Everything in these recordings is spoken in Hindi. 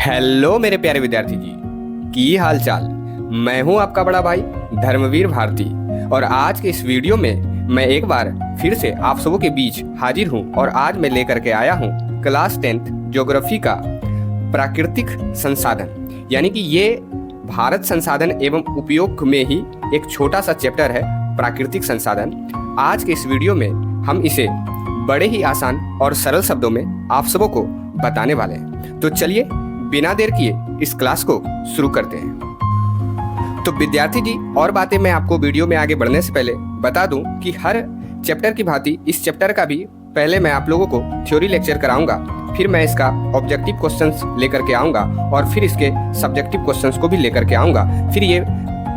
हेलो मेरे प्यारे विद्यार्थी जी, की हाल चाल। मैं हूं आपका बड़ा भाई धर्मवीर भारती और आज के इस वीडियो में मैं एक बार फिर से आप सबों के बीच हाजिर हूं और आज मैं लेकर के आया हूं क्लास 10th ज्योग्राफी का प्राकृतिक संसाधन, यानी कि ये भारत संसाधन एवं उपयोग में ही एक छोटा सा चैप्टर है प्राकृतिक संसाधन। आज के इस वीडियो में हम इसे बड़े ही आसान और सरल शब्दों में आप सबों को बताने वाले हैं। तो चलिए बिना देर किए इस क्लास को शुरू करते हैं। तो विद्यार्थी जी, और बातें मैं आपको वीडियो में आगे बढ़ने से पहले बता दूं कि हर चैप्टर की भांति इस चैप्टर का भी पहले मैं आप लोगों को थ्योरी लेक्चर कराऊंगा, फिर मैं इसका ऑब्जेक्टिव क्वेश्चंस लेकर के आऊंगा और फिर इसके सब्जेक्टिव क्वेश्चंस को भी लेकर के आऊंगा। फिर ये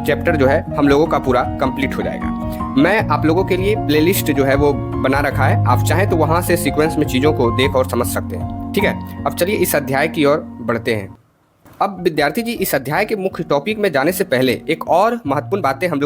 चैप्टर जो है हम लोगों का पूरा कंप्लीट हो जाएगा। मैं आप लोगों के लिए प्लेलिस्ट जो है वो बना रखा है, आप चाहें तो वहाँ से सीक्वेंस में चीज़ों को देख और समझ सकते हैं। ठीक है, अब चलिए इस अध्याय की ओर बढ़ते हैं। अब विद्यार्थी जी, इस अध्याय के मुख्य टॉपिक में जाने से पहले एक और महत्वपूर्ण बातें हम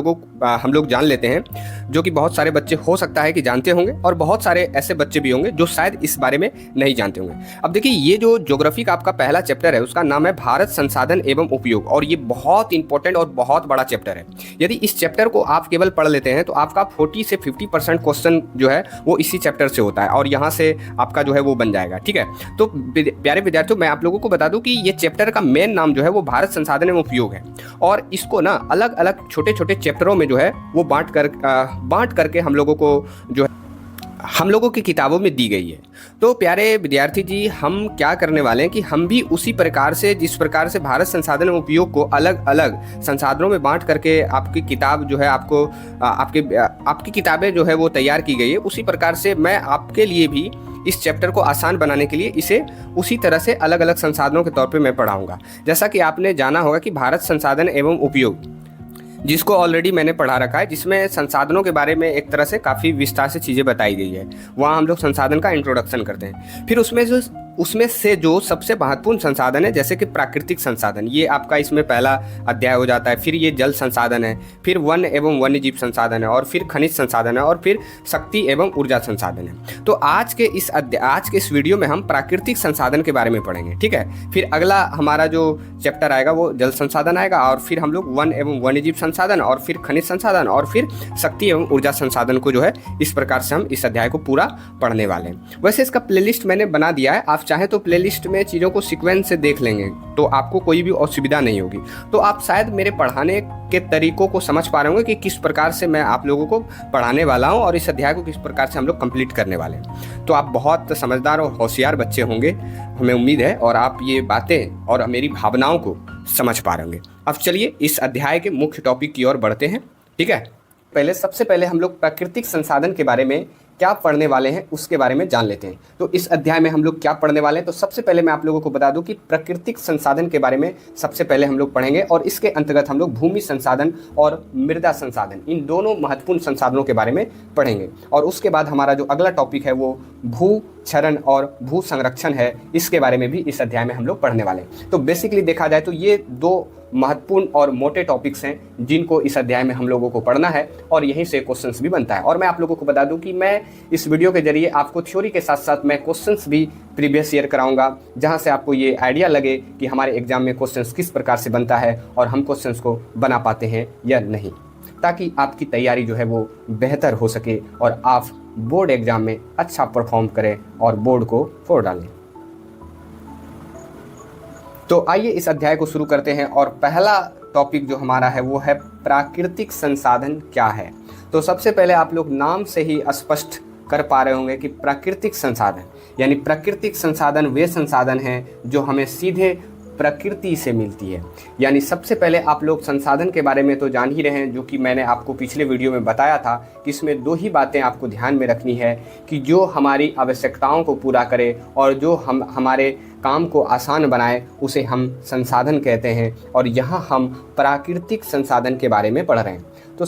लोग जान लेते हैं, जो कि बहुत सारे बच्चे हो सकता है कि जानते होंगे और बहुत सारे ऐसे बच्चे भी होंगे जो शायद इस बारे में नहीं जानते होंगे। अब देखिए, ये जो ज्योग्राफी का आपका पहला चैप्टर है उसका नाम है भारत संसाधन एवं उपयोग, और ये बहुत इंपॉर्टेंट और बहुत बड़ा चैप्टर है। यदि इस चैप्टर को आप केवल पढ़ लेते हैं तो आपका 40 से 50% क्वेश्चन जो है वो इसी चैप्टर से होता है और यहाँ से आपका जो है वो बन जाएगा। ठीक है, तो प्यारे विद्यार्थियों, मैं आप लोगों को बता दूं कि ये चैप्टर का मेन नाम जो है वो भारत संसाधन एवं उपयोग है और इसको ना अलग अलग छोटे छोटे चैप्टरों में जो है वो बांट करके हम लोगों को जो है हम लोगों की किताबों में दी गई है। तो प्यारे विद्यार्थी जी, हम क्या करने वाले हैं कि हम भी उसी प्रकार से, जिस प्रकार से भारत संसाधन एवं उपयोग को अलग अलग संसाधनों में बांट करके आपकी किताब जो है आपको आपकी किताबें जो है वो तैयार की गई है, उसी प्रकार से मैं आपके लिए भी इस चैप्टर को आसान बनाने के लिए इसे उसी तरह से अलग अलग संसाधनों के तौर पे मैं पढ़ाऊंगा। जैसा कि आपने जाना होगा कि भारत संसाधन एवं उपयोग, जिसको ऑलरेडी मैंने पढ़ा रखा है, जिसमें संसाधनों के बारे में एक तरह से काफ़ी विस्तार से चीज़ें बताई गई है। वहाँ हम लोग संसाधन का इंट्रोडक्शन करते हैं। फिर उसमें से जो सबसे महत्वपूर्ण संसाधन है, जैसे कि प्राकृतिक संसाधन, ये आपका इसमें पहला अध्याय हो जाता है। फिर ये जल संसाधन है, फिर वन एवं वन्यजीव संसाधन है, और फिर खनिज संसाधन है, और फिर शक्ति एवं ऊर्जा संसाधन है। तो आज के इस वीडियो में हम प्राकृतिक संसाधन के बारे में पढ़ेंगे। ठीक है, फिर अगला हमारा जो चैप्टर आएगा वो जल संसाधन आएगा, और फिर हम लोग वन एवं वन्यजीव संसाधन, और फिर खनिज संसाधन, और फिर शक्ति एवं ऊर्जा संसाधन को जो है इस प्रकार से हम इस अध्याय को पूरा पढ़ने वाले हैं। वैसे इसका प्लेलिस्ट मैंने बना दिया है, आप चाहे तो प्लेलिस्ट में चीज़ों को सीक्वेंस से देख लेंगे तो आपको कोई भी असुविधा नहीं होगी। तो आप शायद मेरे पढ़ाने के तरीकों को समझ पा रहे होंगे कि किस प्रकार से मैं आप लोगों को पढ़ाने वाला हूं और इस अध्याय को किस प्रकार से हम लोग कंप्लीट करने वाले हैं। तो आप बहुत समझदार और होशियार बच्चे होंगे, हमें उम्मीद है, और आप ये बातें और मेरी भावनाओं को समझ पा रहे होंगे। अब चलिए इस अध्याय के मुख्य टॉपिक की ओर बढ़ते हैं। ठीक है, सबसे पहले हम लोग प्राकृतिक संसाधन के बारे में क्या पढ़ने वाले हैं उसके बारे में जान लेते हैं। तो इस अध्याय में हम लोग क्या पढ़ने वाले हैं, तो सबसे पहले मैं आप लोगों को बता दूं कि प्राकृतिक संसाधन के बारे में सबसे पहले हम लोग पढ़ेंगे, और इसके अंतर्गत हम लोग भूमि संसाधन और मृदा संसाधन, इन दोनों महत्वपूर्ण संसाधनों के बारे में पढ़ेंगे। और उसके बाद हमारा जो अगला टॉपिक है वो भू क्षरण और भू संरक्षण है, इसके बारे में भी इस अध्याय में हम लोग पढ़ने वाले हैं। तो बेसिकली देखा जाए तो ये दो महत्वपूर्ण और मोटे टॉपिक्स हैं जिनको इस अध्याय में हम लोगों को पढ़ना है, और यहीं से क्वेश्चंस भी बनता है। और मैं आप लोगों को बता दूं कि मैं इस वीडियो के जरिए आपको थ्योरी के साथ साथ मैं क्वेश्चंस भी प्रीवियस ईयर कराऊंगा, जहां से आपको ये आइडिया लगे कि हमारे एग्जाम में क्वेश्चंस किस प्रकार से बनता है और हम क्वेश्चंस को बना पाते हैं या नहीं, ताकि आपकी तैयारी जो है वो बेहतर हो सके और आप बोर्ड एग्जाम में अच्छा परफॉर्म करें और बोर्ड को फोड़ डालें। तो आइए इस अध्याय को शुरू करते हैं, और पहला टॉपिक जो हमारा है वो है प्राकृतिक संसाधन क्या है। तो सबसे पहले आप लोग नाम से ही स्पष्ट कर पा रहे होंगे कि प्राकृतिक संसाधन, यानी प्राकृतिक संसाधन वे संसाधन हैं जो हमें सीधे प्रकृति से मिलती है। यानी सबसे पहले आप लोग संसाधन के बारे में तो जान ही रहे हैं, जो कि मैंने आपको पिछले वीडियो में बताया था कि इसमें दो ही बातें आपको ध्यान में रखनी है कि जो हमारी आवश्यकताओं को पूरा करे और जो हमारे काम को आसान बनाए, उसे हम संसाधन कहते हैं। और यहाँ हम प्राकृतिक संसाधन के बारे में पढ़ रहे हैं। तो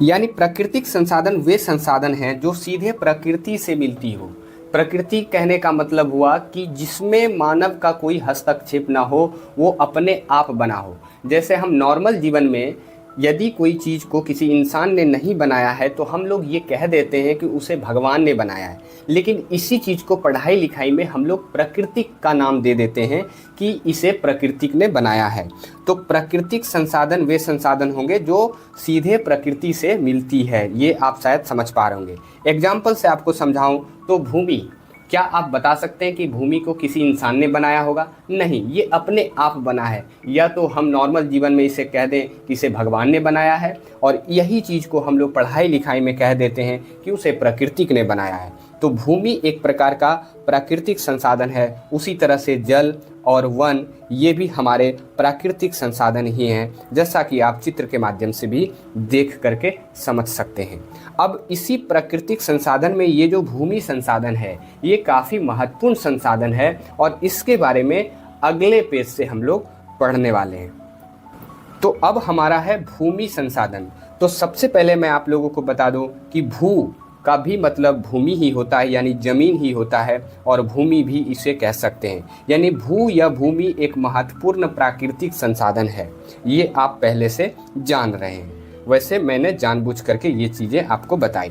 यानी प्राकृतिक संसाधन वे संसाधन हैं जो सीधे प्रकृति से मिलती हो। प्रकृति कहने का मतलब हुआ कि जिसमें मानव का कोई हस्तक्षेप ना हो, वो अपने आप बना हो। जैसे हम नॉर्मल जीवन में यदि कोई चीज़ को किसी इंसान ने नहीं बनाया है तो हम लोग ये कह देते हैं कि उसे भगवान ने बनाया है, लेकिन इसी चीज़ को पढ़ाई लिखाई में हम लोग प्राकृतिक का नाम दे देते हैं कि इसे प्राकृतिक ने बनाया है। तो प्राकृतिक संसाधन वे संसाधन होंगे जो सीधे प्रकृति से मिलती है, ये आप शायद समझ पा रहे होंगे। एग्जाम्पल से आपको समझाऊं तो भूमि, क्या आप बता सकते हैं कि भूमि को किसी इंसान ने बनाया होगा? नहीं, ये अपने आप बना है। या तो हम नॉर्मल जीवन में इसे कह दें कि इसे भगवान ने बनाया है, और यही चीज़ को हम लोग पढ़ाई लिखाई में कह देते हैं कि उसे प्रकृति ने बनाया है। तो भूमि एक प्रकार का प्राकृतिक संसाधन है। उसी तरह से जल और वन ये भी हमारे प्राकृतिक संसाधन ही हैं, जैसा कि आप चित्र के माध्यम से भी देख करके समझ सकते हैं। अब इसी प्राकृतिक संसाधन में ये जो भूमि संसाधन है ये काफ़ी महत्वपूर्ण संसाधन है, और इसके बारे में अगले पेज से हम लोग पढ़ने वाले हैं। तो अब हमारा है भूमि संसाधन। तो सबसे पहले मैं आप लोगों को बता दूं कि भू का भी मतलब भूमि ही होता है, यानी जमीन ही होता है, और भूमि भी इसे कह सकते हैं। यानी भू या भूमि एक महत्वपूर्ण प्राकृतिक संसाधन है, ये आप पहले से जान रहे हैं। वैसे मैंने जानबूझ करके ये चीज़ें आपको बताई।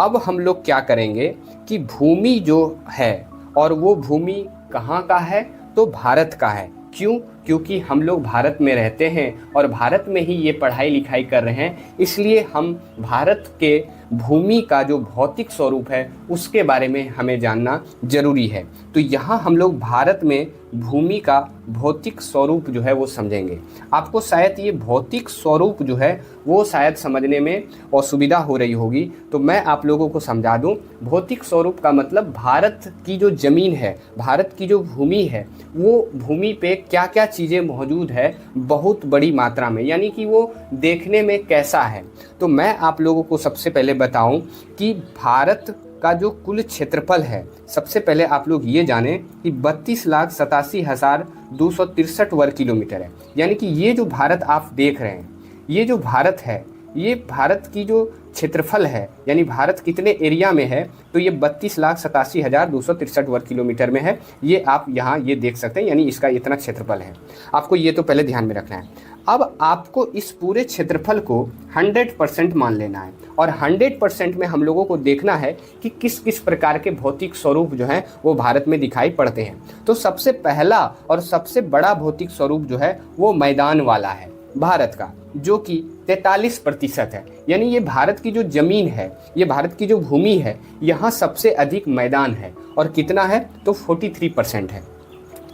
अब हम लोग क्या करेंगे कि भूमि जो है, और वो भूमि कहाँ का है? तो भारत का है। क्यों? क्योंकि हम लोग भारत में रहते हैं और भारत में ही ये पढ़ाई लिखाई कर रहे हैं, इसलिए हम भारत के भूमि का जो भौतिक स्वरूप है उसके बारे में हमें जानना जरूरी है। तो यहाँ हम लोग भारत में भूमि का भौतिक स्वरूप जो है वो समझेंगे। आपको शायद ये भौतिक स्वरूप जो है वो शायद समझने में असुविधा हो रही होगी, तो मैं आप लोगों को समझा दूं। भौतिक स्वरूप का मतलब भारत की जो ज़मीन है, भारत की जो भूमि है, वो भूमि पे क्या क्या चीज़ें मौजूद है बहुत बड़ी मात्रा में, यानी कि वो देखने में कैसा है। तो मैं आप लोगों को सबसे पहले बताऊं कि भारत का जो कुल क्षेत्रफल है, सबसे पहले आप लोग ये जानें कि 32,87,263 वर्ग किलोमीटर है। यानी कि ये जो भारत आप देख रहे हैं, ये जो भारत है, ये भारत की जो क्षेत्रफल है, यानी भारत कितने एरिया में है, तो ये 32,87,263 वर्ग किलोमीटर में है। ये आप यहाँ ये देख सकते हैं, यानी इसका इतना क्षेत्रफल है। आपको ये तो पहले ध्यान में रखना है। अब आपको इस पूरे क्षेत्रफल को 100% मान लेना है, और 100% में हम लोगों को देखना है कि किस किस प्रकार के भौतिक स्वरूप जो हैं वो भारत में दिखाई पड़ते हैं। तो सबसे पहला और सबसे बड़ा भौतिक स्वरूप जो है वो मैदान वाला है भारत का, जो कि 43% है। यानी ये भारत की जो ज़मीन है, ये भारत की जो भूमि है, यहाँ सबसे अधिक मैदान है, और कितना है तो 43% है।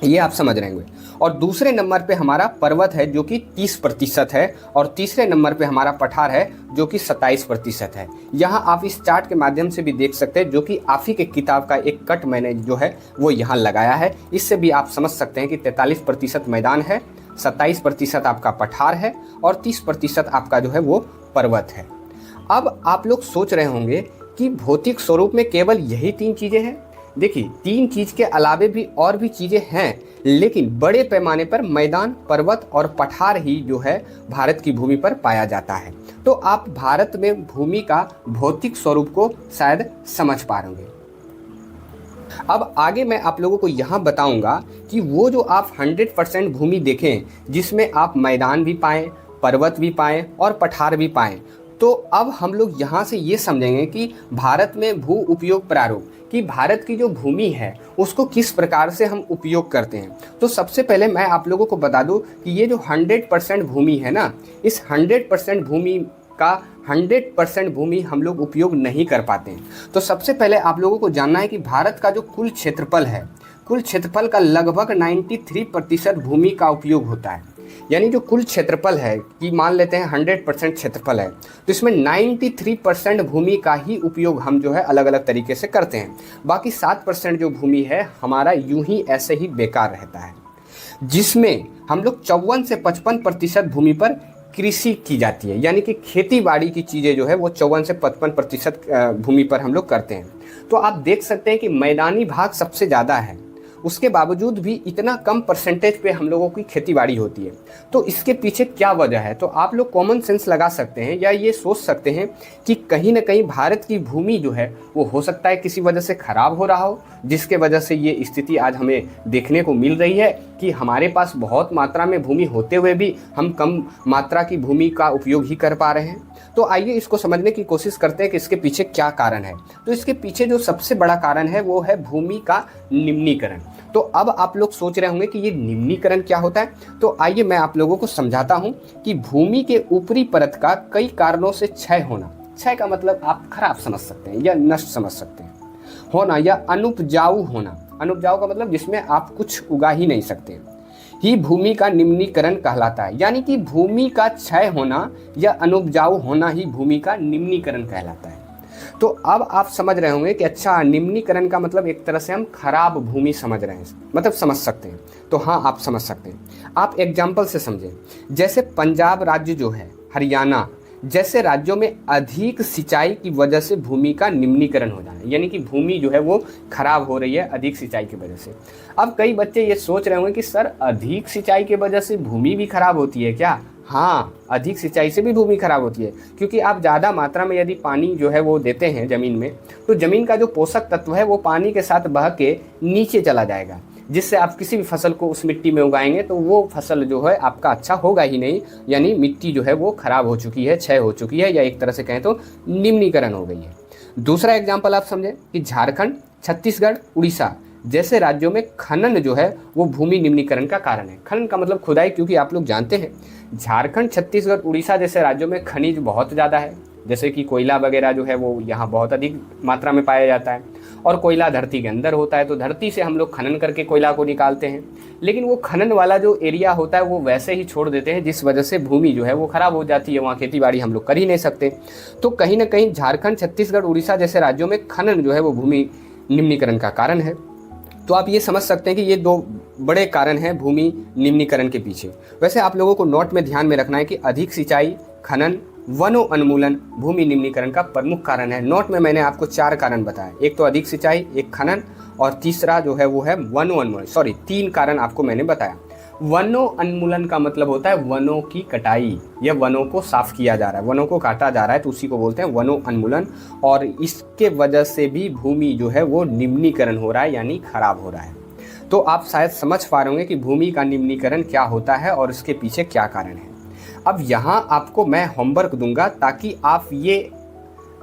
ये आप समझ रहे होंगे। और दूसरे नंबर पे हमारा पर्वत है जो कि 30% है, और तीसरे नंबर पे हमारा पठार है जो कि 27% है। यहाँ आप इस चार्ट के माध्यम से भी देख सकते हैं, जो कि आप ही के किताब का एक कट मैंने जो है वो यहाँ लगाया है। इससे भी आप समझ सकते हैं कि 43% मैदान है, 27% आपका पठार है, और 30% आपका जो है वो पर्वत है। अब आप लोग सोच रहे होंगे कि भौतिक स्वरूप में केवल यही 3 चीज़ें हैं। देखिए, 3 चीज़ के अलावे भी और भी चीज़ें हैं, लेकिन बड़े पैमाने पर मैदान, पर्वत और पठार ही जो है भारत की भूमि पर पाया जाता है। तो आप भारत में भूमि का भौतिक स्वरूप को शायद समझ पा रहे होंगे। अब आगे मैं आप लोगों को यहाँ बताऊंगा कि वो जो आप 100% भूमि देखें, जिसमें आप मैदान भी पाएं, पर्वत भी पाएं और पठार भी पाएं, तो अब हम लोग यहाँ से ये समझेंगे कि भारत में भू उपयोग प्रारूप, कि भारत की जो भूमि है उसको किस प्रकार से हम उपयोग करते हैं। तो सबसे पहले मैं आप लोगों को बता दूं कि ये जो 100% भूमि है ना, इस 100% भूमि का 100% भूमि हम लोग उपयोग नहीं कर पाते हैं। तो सबसे पहले आप लोगों को जानना है कि भारत का जो कुल क्षेत्रफल है, कुल क्षेत्रफल का लगभग 93% भूमि का उपयोग होता है। यानी जो कुल क्षेत्रफल है कि मान लेते हैं 100% क्षेत्रफल है, तो इसमें 93% भूमि का ही उपयोग हम जो है अलग अलग तरीके से करते हैं। बाकी 7% जो भूमि है हमारा यूं ही ऐसे ही बेकार रहता है, जिसमें हम लोग 54 से 55% भूमि पर कृषि की जाती है। यानी कि खेती बाड़ी की चीज़ें जो है वो 54 से 55% भूमि पर हम लोग करते हैं। तो आप देख सकते हैं कि मैदानी भाग सबसे ज़्यादा है, उसके बावजूद भी इतना कम परसेंटेज पे हम लोगों की खेतीबाड़ी होती है। तो इसके पीछे क्या वजह है? तो आप लोग कॉमन सेंस लगा सकते हैं या ये सोच सकते हैं कि कहीं ना कहीं भारत की भूमि जो है वो हो सकता है किसी वजह से ख़राब हो रहा हो, जिसके वजह से ये स्थिति आज हमें देखने को मिल रही है, कि हमारे पास बहुत मात्रा में भूमि होते हुए भी हम कम मात्रा की भूमि का उपयोग ही कर पा रहे हैं? तो आइए इसको समझने की कोशिश करते हैं कि इसके पीछे क्या कारण है। तो इसके पीछे जो सबसे बड़ा कारण है वो है भूमि का निम्नीकरण। तो अब आप लोग सोच रहे होंगे कि ये निम्नीकरण क्या होता है। तो आइए मैं आप लोगों को समझाता हूँ कि भूमि के ऊपरी परत का कई कारणों से क्षय होना, क्षय का मतलब आप खराब समझ सकते हैं या नष्ट समझ सकते हैं, होना या अनुपजाऊ होना, अनुपजाऊ का मतलब जिसमें आप कुछ उगा ही नहीं सकते, ही भूमि का निम्नीकरण कहलाता है। यानी कि भूमि का क्षय होना या अनुपजाऊ होना ही भूमि का निम्नीकरण कहलाता है। तो अब आप समझ रहे होंगे कि अच्छा, निम्नीकरण का मतलब एक तरह से हम खराब भूमि समझ रहे हैं, मतलब समझ सकते हैं। तो हाँ, आप समझ सकते हैं। आप एग्जाम्पल से समझें, जैसे पंजाब राज्य जो है, हरियाणा जैसे राज्यों में अधिक सिंचाई की वजह से भूमि का निम्नीकरण हो जाना, यानी कि भूमि जो है वो खराब हो रही है अधिक सिंचाई की वजह से। अब कई बच्चे ये सोच रहे होंगे कि सर, अधिक सिंचाई की वजह से भूमि भी खराब होती है क्या? हाँ, अधिक सिंचाई से भी भूमि खराब होती है, क्योंकि आप ज़्यादा मात्रा में यदि पानी जो है वो देते हैं ज़मीन में, तो ज़मीन का जो पोषक तत्व है वो पानी के साथ बह के नीचे चला जाएगा, जिससे आप किसी भी फसल को उस मिट्टी में उगाएंगे तो वो फसल जो है आपका अच्छा होगा ही नहीं। यानी मिट्टी जो है वो खराब हो चुकी है, क्षय हो चुकी है, या एक तरह से कहें तो निम्नीकरण हो गई है। दूसरा एग्जाम्पल आप समझें कि झारखंड, छत्तीसगढ़, उड़ीसा जैसे राज्यों में खनन जो है वो भूमि निम्नीकरण का कारण है। खनन का मतलब खुदाई, क्योंकि आप लोग जानते हैं झारखंड, छत्तीसगढ़, उड़ीसा जैसे राज्यों में खनिज बहुत ज़्यादा है, जैसे कि कोयला वगैरह जो है वो यहाँ बहुत अधिक मात्रा में पाया जाता है, और कोयला धरती के अंदर होता है, तो धरती से हम लोग खनन करके कोयला को निकालते हैं। लेकिन वो खनन वाला जो एरिया होता है वो वैसे ही छोड़ देते हैं, जिस वजह से भूमि जो है वो खराब हो जाती है, वहाँ खेती बाड़ी हम लोग कर ही नहीं सकते। तो कहीं ना कहीं झारखंड, छत्तीसगढ़, उड़ीसा जैसे राज्यों में खनन जो है वो भूमि निम्नीकरण का कारण है। तो आप ये समझ सकते हैं कि ये दो बड़े कारण हैं भूमि निम्नीकरण के पीछे। वैसे आप लोगों को नोट में ध्यान में रखना है कि अधिक सिंचाई, खनन, वनोन्मूलन भूमि निम्नीकरण का प्रमुख कारण है। नोट में मैंने आपको 4 कारण बताए, एक तो अधिक सिंचाई, एक खनन, और तीसरा जो है वो है वनोन्मूलन। 3 कारण आपको मैंने बताया। वनोन्मूलन का मतलब होता है वनों की कटाई, या वनों को साफ किया जा रहा है, वनों को काटा जा रहा है, तो उसी को बोलते हैं वनोन्मूलन। और इसके वजह से भी भूमि जो है वो निम्नीकरण हो रहा है, यानी खराब हो रहा है। तो आप शायद समझ पा रहे होंगे कि भूमि का निम्नीकरण क्या होता है और इसके पीछे क्या कारण है। अब यहाँ आपको मैं होमवर्क दूंगा ताकि आप ये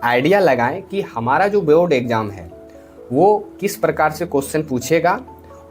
आइडिया लगाएं कि हमारा जो बोर्ड एग्ज़ाम है वो किस प्रकार से क्वेश्चन पूछेगा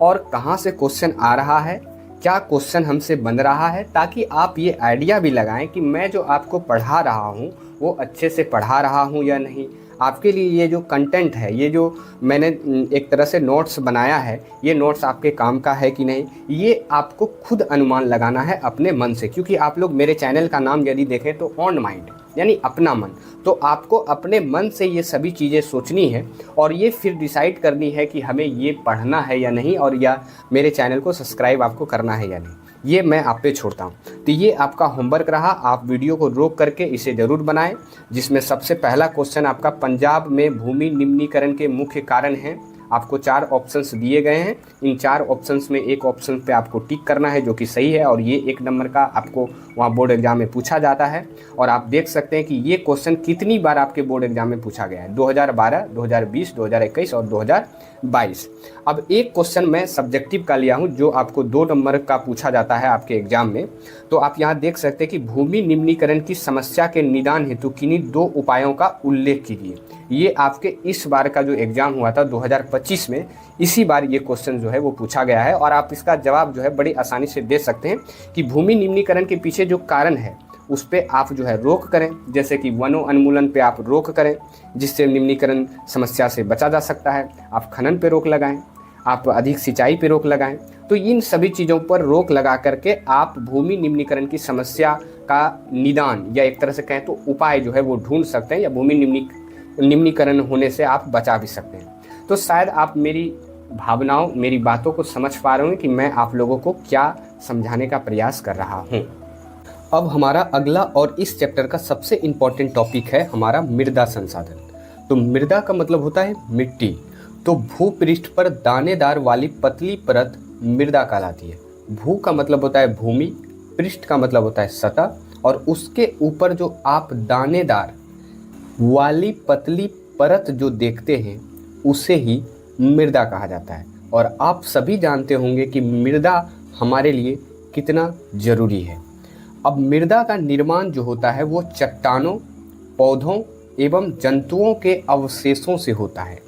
और कहाँ से क्वेश्चन आ रहा है, क्या क्वेश्चन हमसे बन रहा है, ताकि आप ये आइडिया भी लगाएं कि मैं जो आपको पढ़ा रहा हूँ वो अच्छे से पढ़ा रहा हूँ या नहीं। आपके लिए ये जो कंटेंट है, ये जो मैंने एक तरह से नोट्स बनाया है, ये नोट्स आपके काम का है कि नहीं, ये आपको खुद अनुमान लगाना है अपने मन से। क्योंकि आप लोग मेरे चैनल का नाम यदि देखें तो ऑन माइंड, यानी अपना मन, तो आपको अपने मन से ये सभी चीज़ें सोचनी है और ये फिर डिसाइड करनी है कि हमें ये पढ़ना है या नहीं, और या मेरे चैनल को सब्सक्राइब आपको करना है या नहीं। ये मैं आप पे छोड़ता हूँ। तो ये आपका होमवर्क रहा, आप वीडियो को रोक करके इसे ज़रूर बनाएं, जिसमें सबसे पहला क्वेश्चन आपका पंजाब में भूमि निम्नीकरण के मुख्य कारण हैं। आपको 4 ऑप्शंस दिए गए हैं, इन 4 ऑप्शंस में एक ऑप्शन पे आपको टिक करना है जो कि सही है, और ये 1 नंबर का आपको वहाँ बोर्ड एग्जाम में पूछा जाता है। और आप देख सकते हैं कि ये क्वेश्चन कितनी बार आपके बोर्ड एग्जाम में पूछा गया है, 2012, 2020, 2021 और 2022। अब एक क्वेश्चन मैं सब्जेक्टिव का लिया हूँ जो आपको 2 नंबर का पूछा जाता है आपके एग्जाम में। तो आप यहाँ देख सकते हैं कि भूमि निम्नीकरण की समस्या के निदान हेतु किन्हीं 2 उपायों का उल्लेख कीजिए। ये आपके इस बार का जो एग्ज़ाम हुआ था 2025 में, इसी बार ये क्वेश्चन जो है वो पूछा गया है, और आप इसका जवाब जो है बड़ी आसानी से दे सकते हैं कि भूमि निम्नीकरण के पीछे जो कारण है उस पर आप जो है रोक करें, जैसे कि वनोन्मूलन पे आप रोक करें जिससे निम्नीकरण समस्या से बचा जा सकता है। आप खनन पे रोक लगाएं, आप अधिक सिंचाई पे रोक लगाएं। तो इन सभी चीज़ों पर रोक लगा करके आप भूमि निम्नीकरण की समस्या का निदान, या एक तरह से कहें तो उपाय जो है वो ढूंढ सकते हैं, या भूमि निम्नीकरण होने से आप बचा भी सकते हैं। तो शायद आप मेरी भावनाओं, मेरी बातों को समझ पा रहे होंगे कि मैं आप लोगों को क्या समझाने का प्रयास कर रहा हूँ। अब हमारा अगला और इस चैप्टर का सबसे इम्पॉर्टेंट टॉपिक है हमारा मृदा संसाधन। तो मृदा का मतलब होता है मिट्टी। तो भूपृष्ठ पर दानेदार वाली पतली परत मृदा कहलाती है। भू का मतलब होता है भूमि, पृष्ठ का मतलब होता है सतह, और उसके ऊपर जो आप दानेदार वाली पतली परत जो देखते हैं उसे ही मृदा कहा जाता है। और आप सभी जानते होंगे कि मृदा हमारे लिए कितना ज़रूरी है। अब मृदा का निर्माण जो होता है वो चट्टानों, पौधों एवं जंतुओं के अवशेषों से होता है।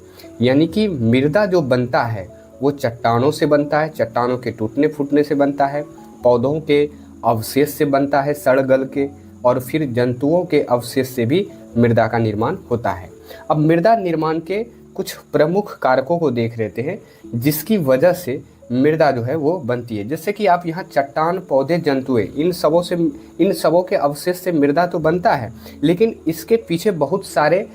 यानी कि मृदा जो बनता है वो चट्टानों से बनता है, चट्टानों के टूटने फूटने से बनता है, पौधों के अवशेष से बनता है सड़ गल के, और फिर जंतुओं के अवशेष से भी मृदा का निर्माण होता है। अब मृदा निर्माण के कुछ प्रमुख कारकों को देख लेते हैं जिसकी वजह से मृदा जो है वो बनती है। जैसे कि आप यहाँ चट्टान, पौधे, जंतुएं, इन सबों के अवशेष से मृदा तो बनता है, लेकिन इसके पीछे बहुत सारे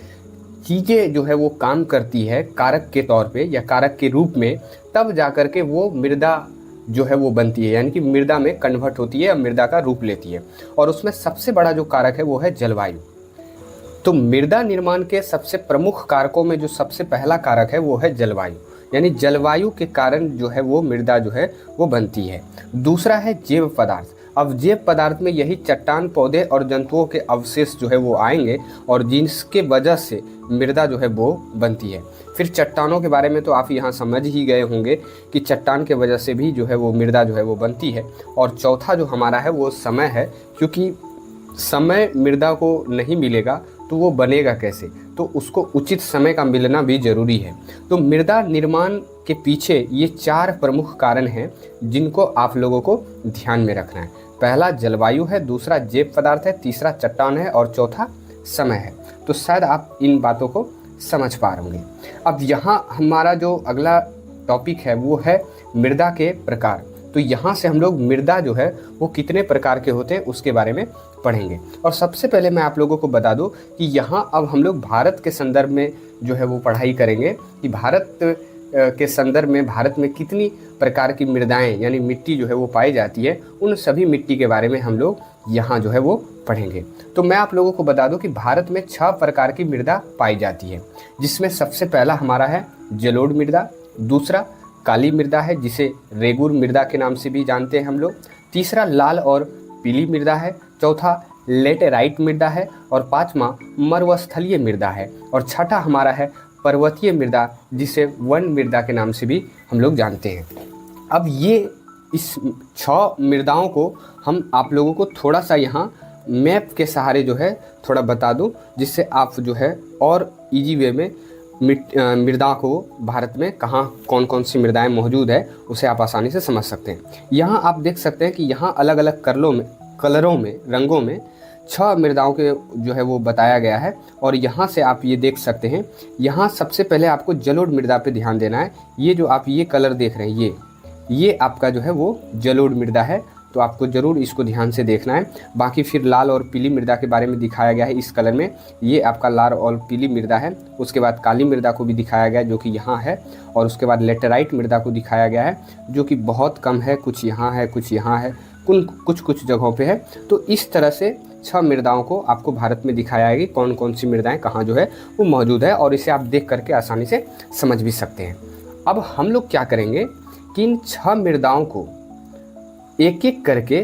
चीज़ें जो है वो काम करती है कारक के तौर पे या कारक के रूप में, तब जा कर के वो मृदा जो है वो बनती है, यानी कि मृदा में कन्वर्ट होती है, मृदा का रूप लेती है। और उसमें सबसे बड़ा जो कारक है वो है जलवायु। तो मृदा निर्माण के सबसे प्रमुख कारकों में जो सबसे पहला कारक है वो है जलवायु, यानी जलवायु के कारण जो है वो मृदा जो है वो बनती है। दूसरा है जैव पदार्थ। अब जैव पदार्थ में यही चट्टान, पौधे और जंतुओं के अवशेष जो है वो आएंगे और जिसके वजह से मृदा जो है वो बनती है। फिर चट्टानों के बारे में तो आप यहाँ समझ ही गए होंगे कि चट्टान के वजह से भी जो है वो मृदा जो है वो बनती है। और चौथा जो हमारा है वो समय है, क्योंकि समय मृदा को नहीं मिलेगा तो वो बनेगा कैसे, तो उसको उचित समय का मिलना भी ज़रूरी है। तो मृदा निर्माण के पीछे ये 4 प्रमुख कारण हैं जिनको आप लोगों को ध्यान में रखना है। पहला जलवायु है, दूसरा जैव पदार्थ है, तीसरा चट्टान है और चौथा समय है। तो शायद आप इन बातों को समझ पा रहे होंगे। अब यहाँ हमारा जो अगला टॉपिक है वो है मृदा के प्रकार। तो यहाँ से हम लोग मृदा जो है वो कितने प्रकार के होते हैं उसके बारे में पढ़ेंगे। और सबसे पहले मैं आप लोगों को बता दूं कि यहाँ अब हम लोग भारत के संदर्भ में जो है वो पढ़ाई करेंगे कि भारत के संदर्भ में भारत में कितनी प्रकार की मृदाएं यानी मिट्टी जो है वो पाई जाती है, उन सभी मिट्टी के बारे में हम लोग यहाँ जो है वो पढ़ेंगे। तो मैं आप लोगों को बता दूं कि भारत में 6 प्रकार की मृदा पाई जाती है, जिसमें सबसे पहला हमारा है जलोढ़ मृदा, दूसरा काली मृदा है जिसे रेगुर मृदा के नाम से भी जानते हैं हम लोग, तीसरा लाल और पीली मृदा है, चौथा लेटेराइट मृदा है और पांचवा मरुस्थलीय मृदा है, और छठा हमारा है पर्वतीय मृदा जिसे वन मृदा के नाम से भी हम लोग जानते हैं। अब ये इस 6 मृदाओं को हम आप लोगों को थोड़ा सा यहाँ मैप के सहारे जो है थोड़ा बता दूं, जिससे आप जो है और इजी वे में मृदा को भारत में कहाँ कौन कौन सी मृदाएं मौजूद है उसे आप आसानी से समझ सकते हैं। यहाँ आप देख सकते हैं कि यहाँ अलग अलग कलरों में रंगों में 6 मृदाओं के जो है वो बताया गया है। और यहाँ से आप ये देख सकते हैं, यहाँ सबसे पहले आपको जलोढ़ मृदा पे ध्यान देना है। ये जो आप ये कलर देख रहे हैं ये आपका जो है वो जलोढ़ मृदा है, तो आपको ज़रूर इसको ध्यान से देखना है। बाकी फिर लाल और पीली मृदा के बारे में दिखाया गया है इस कलर में, ये आपका लाल और पीली मृदा है। उसके बाद काली मृदा को भी दिखाया गया है जो कि यहाँ है, और उसके बाद लेटेराइट मृदा को दिखाया गया है जो कि बहुत कम है, कुछ यहाँ है कुछ यहाँ है, कुछ जगहों पे है। तो इस तरह से 6 मृदाओं को आपको भारत में दिखाया है कि कौन कौन सी मृदाएं कहाँ जो है वो मौजूद है, और इसे आप देख करके आसानी से समझ भी सकते हैं। अब हम लोग क्या करेंगे कि इन 6 मृदाओं को एक एक करके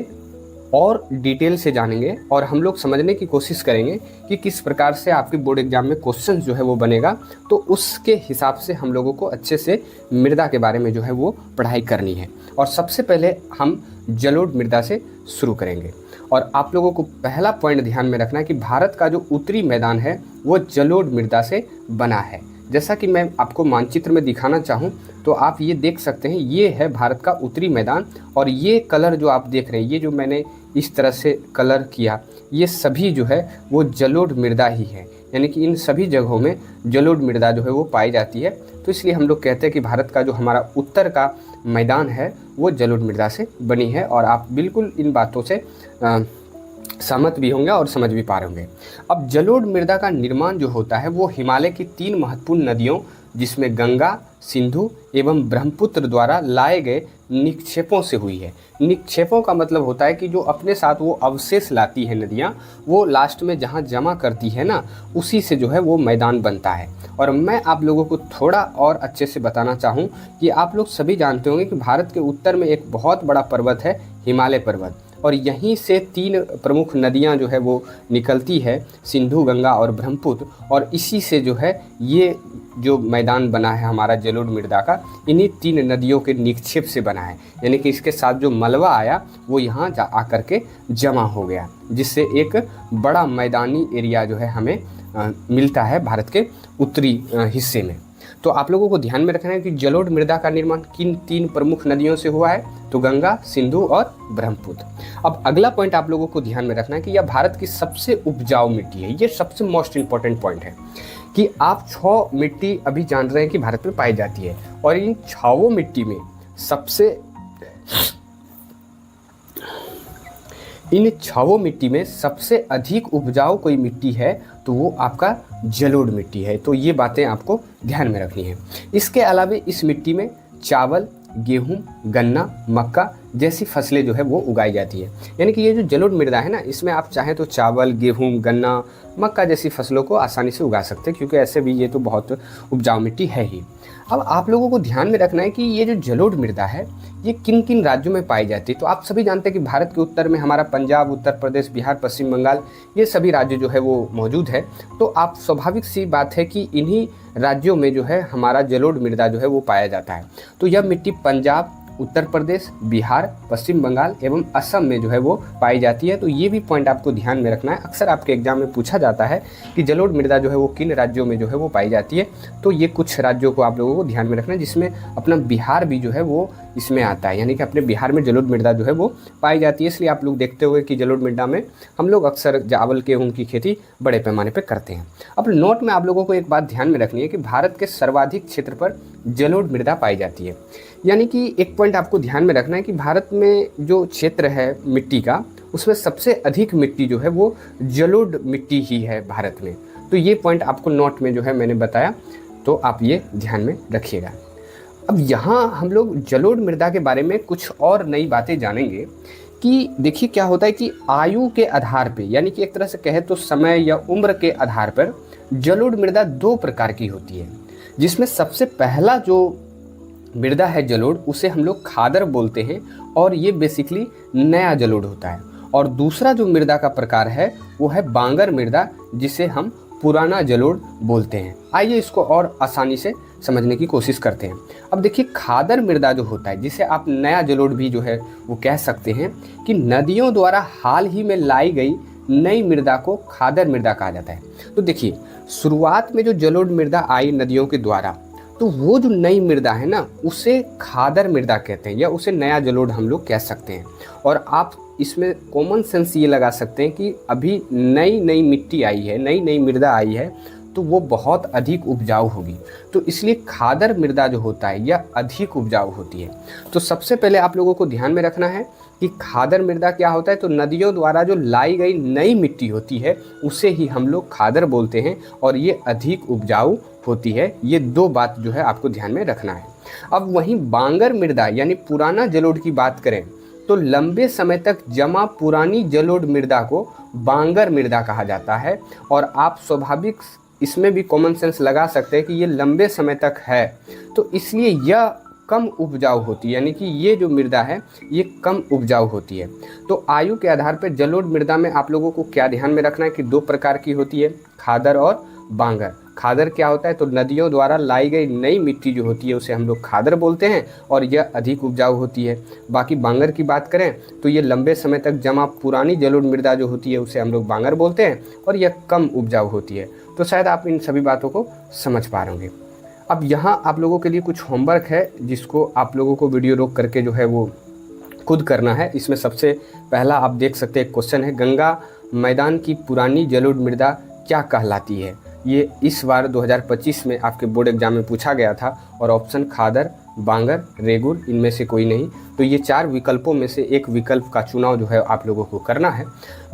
और डिटेल से जानेंगे, और हम लोग समझने की कोशिश करेंगे कि किस प्रकार से आपके बोर्ड एग्जाम में क्वेश्चन जो है वो बनेगा। तो उसके हिसाब से हम लोगों को अच्छे से मृदा के बारे में जो है वो पढ़ाई करनी है। और सबसे पहले हम जलोढ़ मृदा से शुरू करेंगे। और आप लोगों को पहला पॉइंट ध्यान में रखना है कि भारत का जो उत्तरी मैदान है वो जलोढ़ मृदा से बना है। जैसा कि मैं आपको मानचित्र में दिखाना चाहूँ तो आप ये देख सकते हैं, ये है भारत का उत्तरी मैदान, और ये कलर जो आप देख रहे हैं, ये जो मैंने इस तरह से कलर किया, ये सभी जो है वो जलोढ़ मृदा ही है। यानी कि इन सभी जगहों में जलोढ़ मृदा जो है वो पाई जाती है। तो इसलिए हम लोग कहते हैं कि भारत का जो हमारा उत्तर का मैदान है वो जलोढ़ मृदा से बनी है। और आप बिल्कुल इन बातों से सहमत भी होंगे और समझ भी पा रहे होंगे। अब जलोढ़ मृदा का निर्माण जो होता है वो हिमालय की 3 महत्वपूर्ण नदियों जिसमें गंगा, सिंधु एवं ब्रह्मपुत्र द्वारा लाए गए निक्षेपों से हुई है। निक्षेपों का मतलब होता है कि जो अपने साथ वो अवशेष लाती है नदियाँ, वो लास्ट में जहाँ जमा करती है ना, उसी से जो है वो मैदान बनता है। और मैं आप लोगों को थोड़ा और अच्छे से बताना चाहूँ कि आप लोग सभी जानते होंगे कि भारत के उत्तर में एक बहुत बड़ा पर्वत है हिमालय पर्वत, और यहीं से 3 प्रमुख नदियां जो है वो निकलती है, सिंधु, गंगा और ब्रह्मपुत्र। और इसी से जो है ये जो मैदान बना है हमारा जलोढ़ मृदा का, इन्हीं 3 नदियों के निक्षेप से बना है। यानी कि इसके साथ जो मलबा आया वो यहाँ आकर के जमा हो गया, जिससे एक बड़ा मैदानी एरिया जो है हमें मिलता है भारत के उत्तरी हिस्से में। तो आप लोगों को ध्यान में रखना है कि जलोढ़ मृदा का निर्माण किन 3 प्रमुख नदियों से हुआ है, तो गंगा, सिंधु और ब्रह्मपुत्र। अब अगला पॉइंट आप लोगों को ध्यान में रखना है कि यह भारत की सबसे उपजाऊ मिट्टी है। ये सबसे मोस्ट इंपॉर्टेंट पॉइंट है कि आप 6 मिट्टी अभी जान रहे हैं कि भारत में पाई जाती है, और इन 6 मिट्टी में सबसे अधिक उपजाऊ कोई मिट्टी है तो वो आपका जलोढ़ मिट्टी है। तो ये बातें आपको ध्यान में रखनी है। इसके अलावा इस मिट्टी में चावल, गेहूं, गन्ना, मक्का जैसी फसलें जो है वो उगाई जाती है। यानी कि ये जो जलोढ़ मृदा है ना, इसमें आप चाहें तो चावल, गेहूं, गन्ना, मक्का जैसी फसलों को आसानी से उगा सकते हैं, क्योंकि ऐसे भी ये तो बहुत उपजाऊ मिट्टी है ही। अब आप लोगों को ध्यान में रखना है कि ये जो जलोढ़ मृदा है ये किन किन राज्यों में पाई जाती है। तो आप सभी जानते हैं कि भारत के उत्तर में हमारा पंजाब, उत्तर प्रदेश, बिहार, पश्चिम बंगाल, ये सभी राज्य जो है वो मौजूद है। तो आप स्वाभाविक सी बात है कि इन्हीं राज्यों में जो है हमारा जलोढ़ मृदा जो है वो पाया जाता है। तो यह मिट्टी पंजाब, उत्तर प्रदेश, बिहार, पश्चिम बंगाल एवं असम में जो है वो पाई जाती है। तो ये भी पॉइंट आपको ध्यान में रखना है। अक्सर आपके एग्जाम में पूछा जाता है कि जलोढ़ मृदा जो है वो किन राज्यों में जो है वो पाई जाती है। तो ये कुछ राज्यों को आप लोगों को ध्यान में रखना है, जिसमें अपना बिहार भी जो है वो इसमें आता है। यानी कि अपने बिहार में जलोढ़ मृदा जो है वो पाई जाती है। इसलिए आप लोग देखते हुए कि जलोढ़ मृदा में हम लोग अक्सर चावल, गेहूं की खेती बड़े पैमाने पर करते हैं। अब नोट में आप लोगों को एक बात ध्यान में रखनी है कि भारत के सर्वाधिक क्षेत्र पर जलोढ़ मृदा पाई जाती है। यानी कि एक पॉइंट आपको ध्यान में रखना है कि भारत में जो क्षेत्र है मिट्टी का, उसमें सबसे अधिक मिट्टी जो है वो जलोढ़ मिट्टी ही है भारत में। तो ये पॉइंट आपको नोट में जो है मैंने बताया, तो आप ये ध्यान में रखिएगा। अब यहाँ हम लोग जलोढ़ मृदा के बारे में कुछ और नई बातें जानेंगे कि देखिए क्या होता है कि आयु के आधार पे, यानी कि एक तरह से कहे तो समय या उम्र के आधार पर जलोढ़ मृदा 2 प्रकार की होती है। जिसमें सबसे पहला जो मृदा है जलोढ़, उसे हम लोग खादर बोलते हैं, और ये बेसिकली नया जलोढ़ होता है। और दूसरा जो मृदा का प्रकार है वो है बांगर मृदा, जिसे हम पुराना जलोढ़ बोलते हैं। आइए इसको और आसानी से समझने की कोशिश करते हैं। अब देखिए खादर मृदा जो होता है, जिसे आप नया जलोढ़ भी जो है वो कह सकते हैं, कि नदियों द्वारा हाल ही में लाई गई नई मृदा को खादर मृदा कहा जाता है। तो देखिए शुरुआत में जो जलोढ़ मृदा आई नदियों के द्वारा, तो वो जो नई मृदा है ना, उसे खादर मृदा कहते हैं, या उसे नया जलोढ़ हम लोग कह सकते हैं। और आप इसमें कॉमन सेंस ये लगा सकते हैं कि अभी नई मिट्टी आई है, नई मृदा आई है, तो वो बहुत अधिक उपजाऊ होगी। तो इसलिए खादर मृदा जो होता है यह अधिक उपजाऊ होती है। तो सबसे पहले आप लोगों को ध्यान में रखना है कि खादर मृदा क्या होता है। तो नदियों द्वारा जो लाई गई नई मिट्टी होती है उसे ही हम लोग खादर बोलते हैं, और ये अधिक उपजाऊ होती है। ये 2 बात जो है आपको ध्यान में रखना है। अब वहीं बांगर मृदा यानी पुराना जलोढ़ की बात करें तो लंबे समय तक जमा पुरानी जलोढ़ मृदा को बांगर मृदा कहा जाता है। और आप स्वाभाविक इसमें भी कॉमन सेंस लगा सकते हैं कि ये लंबे समय तक है, तो इसलिए यह कम उपजाऊ होती है। यानी कि ये जो मृदा है ये कम उपजाऊ होती है। तो आयु के आधार पर जलोढ़ मृदा में आप लोगों को क्या ध्यान में रखना है कि 2 प्रकार की होती है, खादर और बांगर। खादर क्या होता है, तो नदियों द्वारा लाई गई नई मिट्टी जो होती है उसे हम लोग खादर बोलते हैं, और यह अधिक उपजाऊ होती है। बाकी बांगर की बात करें तो ये लंबे समय तक जमा पुरानी जलोढ़ मृदा जो होती है उसे हम लोग बांगर बोलते हैं, और यह कम उपजाऊ होती है। तो शायद आप इन सभी बातों को समझ पा रहे होंगे। अब यहाँ आप लोगों के लिए कुछ होमवर्क है, जिसको आप लोगों को वीडियो रोक करके जो है वो खुद करना है। इसमें सबसे पहला आप देख सकते हैं क्वेश्चन है, गंगा मैदान की पुरानी जलोढ़ मृदा क्या कहलाती है। ये इस बार 2025 में आपके बोर्ड एग्जाम में पूछा गया था, और ऑप्शन खादर, बांगर, रेगुर, इनमें से कोई नहीं। तो ये 4 विकल्पों में से एक विकल्प का चुनाव जो है आप लोगों को करना है।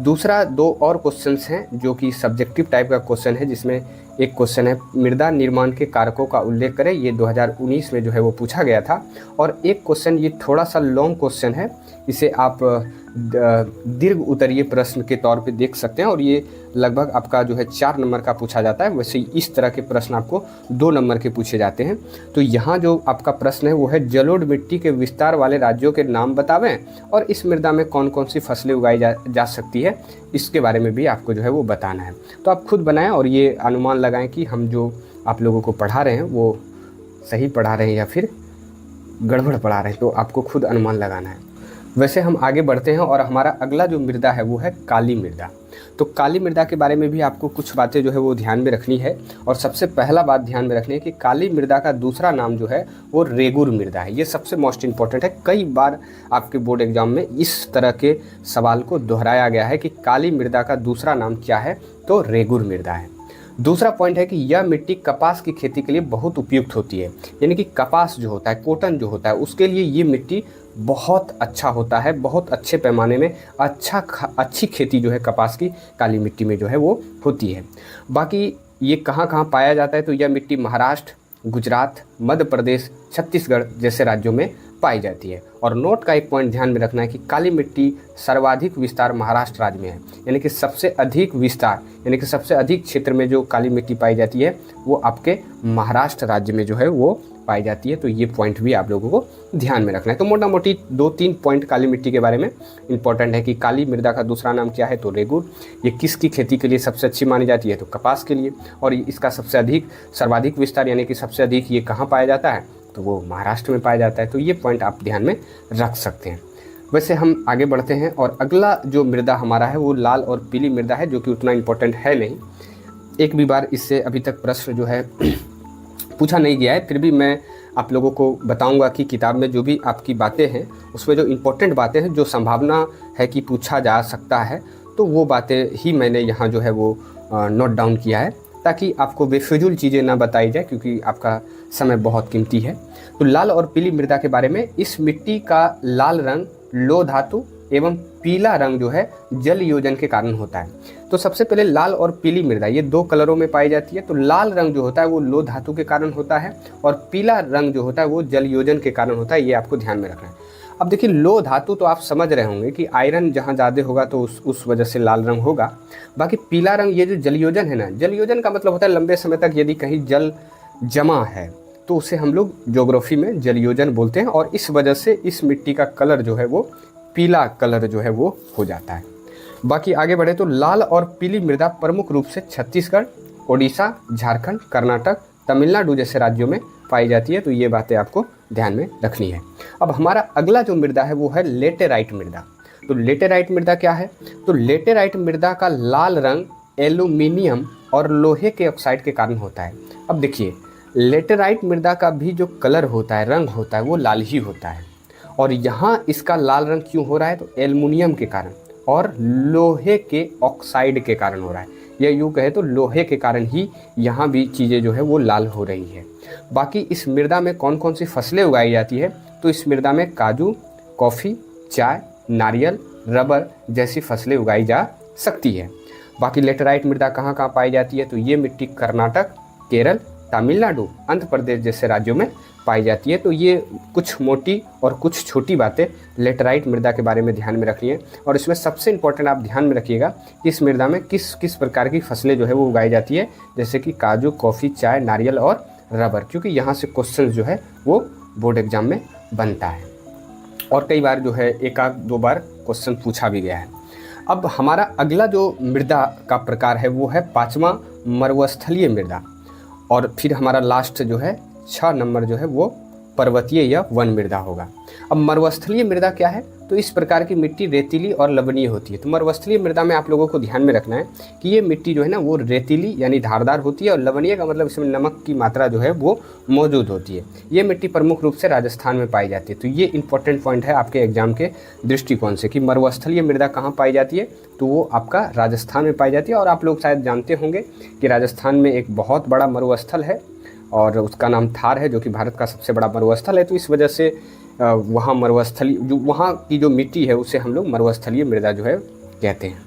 दूसरा 2 और क्वेश्चंस हैं जो कि सब्जेक्टिव टाइप का क्वेश्चन है, जिसमें एक क्वेश्चन है मृदा निर्माण के कारकों का उल्लेख करें। ये 2019 में जो है वो पूछा गया था। और एक क्वेश्चन ये थोड़ा सा लॉन्ग क्वेश्चन है, इसे आप दीर्घ उत्तरीय प्रश्न के तौर पे देख सकते हैं, और ये लगभग आपका जो है 4 नंबर का पूछा जाता है। वैसे इस तरह के प्रश्न आपको 2 नंबर के पूछे जाते हैं। तो यहाँ जो आपका प्रश्न है वो है जलोढ़ मिट्टी के विस्तार वाले राज्यों के नाम बतावें और इस मृदा में कौन कौन सी फसलें उगाई जा सकती है, इसके बारे में भी आपको जो है वो बताना है। तो आप खुद बनाएं और ये अनुमान लगाएं कि हम जो आप लोगों को पढ़ा रहे हैं वो सही पढ़ा रहे हैं या फिर गड़बड़ पढ़ा रहे हैं, तो आपको खुद अनुमान लगाना है। वैसे हम आगे बढ़ते हैं और हमारा अगला जो मृदा है वो है काली मृदा। तो काली मृदा के बारे में भी आपको कुछ बातें जो है वो ध्यान में रखनी है। और सबसे पहला बात ध्यान में रखनी है कि काली मृदा का दूसरा नाम जो है वो रेगुर मृदा है। ये सबसे मोस्ट इंपॉर्टेंट है। कई बार आपके बोर्ड एग्जाम में इस तरह के सवाल को दोहराया गया है कि काली मृदा का दूसरा नाम क्या है, तो रेगुर मृदा है। दूसरा पॉइंट है कि यह मिट्टी कपास की खेती के लिए बहुत उपयुक्त होती है, यानी कि कपास जो होता है, कॉटन जो होता है, उसके लिए ये मिट्टी बहुत अच्छा होता है। बहुत अच्छे पैमाने में अच्छी खेती जो है कपास की काली मिट्टी में जो है वो होती है। बाकी ये कहाँ कहाँ पाया जाता है, तो यह मिट्टी महाराष्ट्र, गुजरात, मध्य प्रदेश, छत्तीसगढ़ जैसे राज्यों में पाई जाती है। और नोट का एक पॉइंट ध्यान में रखना है कि काली मिट्टी सर्वाधिक विस्तार महाराष्ट्र राज्य में है, यानी कि सबसे अधिक विस्तार, यानी कि सबसे अधिक क्षेत्र में जो काली मिट्टी पाई जाती है वो आपके महाराष्ट्र राज्य में जो है वो पाई जाती है। तो ये पॉइंट भी आप लोगों को ध्यान में रखना है। तो मोटा मोटी 2-3 पॉइंट काली मिट्टी के बारे में इंपॉर्टेंट है कि काली मृदा का दूसरा नाम क्या है, तो रेगुर। ये किसकी खेती के लिए सबसे अच्छी मानी जाती है, तो कपास के लिए। और इसका सर्वाधिक विस्तार यानी कि सबसे अधिक ये कहाँ पाया जाता है, तो वो महाराष्ट्र में पाया जाता है। तो ये पॉइंट आप ध्यान में रख सकते हैं। वैसे हम आगे बढ़ते हैं और अगला जो मृदा हमारा है वो लाल और पीली मृदा है, जो कि उतना इम्पोर्टेंट है नहीं। एक भी बार इससे अभी तक प्रश्न जो है पूछा नहीं गया है, फिर भी मैं आप लोगों को बताऊंगा कि किताब में जो भी आपकी बातें हैं उसमें जो इम्पोर्टेंट बातें हैं, जो संभावना है कि पूछा जा सकता है, तो वो बातें ही मैंने यहाँ जो है वो नोट डाउन किया है, ताकि आपको बेफिजूल चीज़ें ना बताई जाए, क्योंकि आपका समय बहुत कीमती है। तो लाल और पीली मृदा के बारे में, इस मिट्टी का लाल रंग लोह धातु एवं पीला रंग जो है जल योजन के कारण होता है। तो सबसे पहले लाल और पीली मृदा ये 2 कलरों में पाई जाती है। तो लाल रंग जो होता है वो लोह धातु के कारण होता है और पीला रंग जो होता है वो जल योजन के कारण होता है। ये आपको ध्यान में रखना है। अब देखिए, लोह धातु तो आप समझ रहे होंगे कि आयरन जहाँ ज़्यादा होगा तो उस वजह से लाल रंग होगा। बाकी पीला रंग, ये जो जल योजन है ना, जल योजन का मतलब होता है लंबे समय तक यदि कहीं जल जमा है तो उसे हम लोग ज्योग्राफी में जल योजन बोलते हैं, और इस वजह से इस मिट्टी का कलर जो है वो पीला कलर जो है वो हो जाता है। बाकी आगे बढ़े तो लाल और पीली मृदा प्रमुख रूप से छत्तीसगढ़, ओडिशा, झारखंड, कर्नाटक, तमिलनाडु जैसे राज्यों में पाई जाती है। तो ये बातें आपको ध्यान में रखनी है। अब हमारा अगला जो मृदा है वो है लेटेराइट मृदा। तो लेटेराइट मृदा क्या है, तो लेटेराइट मृदा का लाल रंग एल्यूमिनियम और लोहे के ऑक्साइड के कारण होता है। अब देखिए, लेटेराइट मृदा का भी जो कलर होता है, रंग होता है, वो लाल ही होता है। और यहाँ इसका लाल रंग क्यों हो रहा है, तो एल्युमिनियम के कारण और लोहे के ऑक्साइड के कारण हो रहा है। या यूँ कहे तो लोहे के कारण ही यहाँ भी चीज़ें जो है वो लाल हो रही है। बाकी इस मृदा में कौन कौन सी फसलें उगाई जाती है, तो इस मृदा में काजू, कॉफ़ी, चाय, नारियल, रबर जैसी फसलें उगाई जा सकती है। बाकी लेटेराइट मृदा कहाँ कहाँ पाई जाती है, तो ये मिट्टी कर्नाटक, केरल, तमिलनाडु, आंध्र प्रदेश जैसे राज्यों में पाई जाती है। तो ये कुछ मोटी और कुछ छोटी बातें लेटेराइट मृदा के बारे में ध्यान में रखनी है। और इसमें सबसे इम्पोर्टेंट आप ध्यान में रखिएगा कि इस मृदा में किस किस प्रकार की फसलें जो है वो उगाई जाती है, जैसे कि काजू, कॉफ़ी, चाय, नारियल और रबर, क्योंकि यहाँ से क्वेश्चन जो है वो बोर्ड एग्जाम में बनता है और कई बार जो है 1-2 बार क्वेश्चन पूछा भी गया है। अब हमारा अगला जो मृदा का प्रकार है वो है 5वां मरुस्थलीय मृदा, और फिर हमारा लास्ट जो है 6 नंबर जो है वो पर्वतीय या वन मृदा होगा। अब मरुस्थलीय मृदा क्या है, तो इस प्रकार की मिट्टी रेतीली और लवणीय होती है। तो मरुस्थलीय मृदा में आप लोगों को ध्यान में रखना है कि ये मिट्टी जो है ना वो रेतीली यानी धारदार होती है, और लवणीय का मतलब इसमें नमक की मात्रा जो है वो मौजूद होती है। ये मिट्टी प्रमुख रूप से राजस्थान में पाई जाती है। तो ये इंपॉर्टेंट पॉइंट है आपके एग्जाम के दृष्टिकोण से कि मरुस्थलीय मृदा कहाँ पाई जाती है, तो वो आपका राजस्थान में पाई जाती है। और आप लोग शायद जानते होंगे कि राजस्थान में एक बहुत बड़ा मरुस्थल है और उसका नाम थार है, जो कि भारत का सबसे बड़ा मरुस्थल है। तो इस वजह से वहाँ मरुस्थली जो वहाँ की जो मिट्टी है उसे हम लोग मरुस्थलीय मृदा जो है कहते हैं।